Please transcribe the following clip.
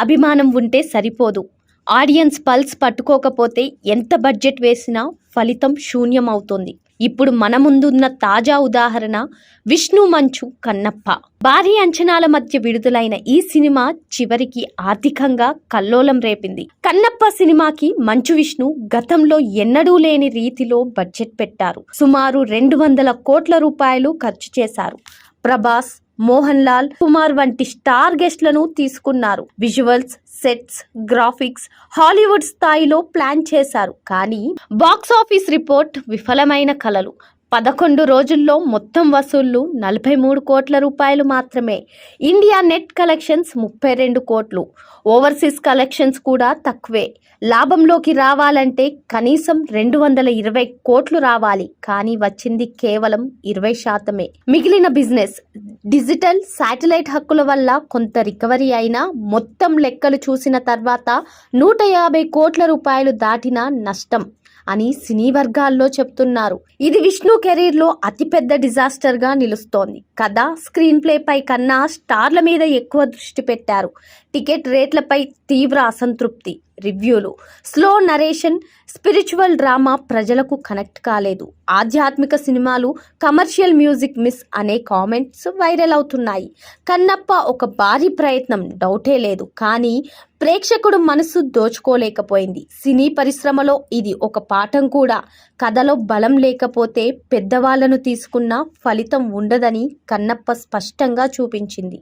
అభిమానం ఉంటే సరిపోదు. ఆడియన్స్ పల్స్ పట్టుకోకపోతే ఎంత బడ్జెట్ వేసినా ఫలితం శూన్యం అవుతుంది. ఇప్పుడు మన ముందున్న తాజా ఉదాహరణ విష్ణు మంచు కన్నప్ప. భారీ అంచనాల మధ్య విడుదలైన ఈ సినిమా చివరికి ఆర్థికంగా కల్లోలం రేపింది. కన్నప్ప సినిమాకి మంచు విష్ణు గతంలో ఎన్నడూ లేని రీతిలో బడ్జెట్ పెట్టారు. సుమారు 200 కోట్ల రూపాయలు ఖర్చు చేశారు. ప్రభాస్, మోహన్ లాల్, కుమార్ వంటి స్టార్ గెస్ట్లను తీసుకున్నారు. విజువల్స్, సెట్స్, గ్రాఫిక్స్ హాలీవుడ్ స్థాయిలో ప్లాన్ చేశారు. కానీ బాక్స్ ఆఫీస్ రిపోర్ట్ విఫలమైన కలలు. 11 రోజుల్లో మొత్తం వసూళ్లు 43 కోట్ల రూపాయలు మాత్రమే. ఇండియా నెట్ కలెక్షన్స్ 32 కోట్లు. ఓవర్సీస్ కలెక్షన్స్ కూడా తక్కువే. లాభంలోకి రావాలంటే కనీసం 220 కోట్లు రావాలి. కానీ వచ్చింది కేవలం 20%. మిగిలిన బిజినెస్, డిజిటల్, శాటిలైట్ హక్కుల వల్ల కొంత రికవరీ అయినా మొత్తం లెక్కలు చూసిన తర్వాత 150 కోట్ల రూపాయలు దాటిన నష్టం అని సినీ వర్గాల్లో చెప్తున్నారు. ఇది విష్ణు కెరీర్లో అతిపెద్ద డిజాస్టర్గా నిలుస్తోంది. కథ, స్క్రీన్ ప్లేపై కన్నా స్టార్ల మీద ఎక్కువ దృష్టి పెట్టారు. టికెట్ రేట్లపై తీవ్ర అసంతృప్తి. రివ్యూలు, స్లో నరేషన్, స్పిరిచువల్ డ్రామా ప్రజలకు కనెక్ట్ కాలేదు. ఆధ్యాత్మిక సినిమాలు, కమర్షియల్ మ్యూజిక్ మిస్ అనే కామెంట్స్ వైరల్ అవుతున్నాయి. కన్నప్ప ఒక భారీ ప్రయత్నం, డౌటే లేదు. కానీ ప్రేక్షకుడు మనసు దోచుకోలేకపోయింది. సినీ పరిశ్రమలో ఇది ఒక పాఠం కూడా. కథలో బలం లేకపోతే పెద్దవాళ్లను తీసుకున్న ఫలితం ఉండదని కన్నప్ప స్పష్టంగా చూపించింది.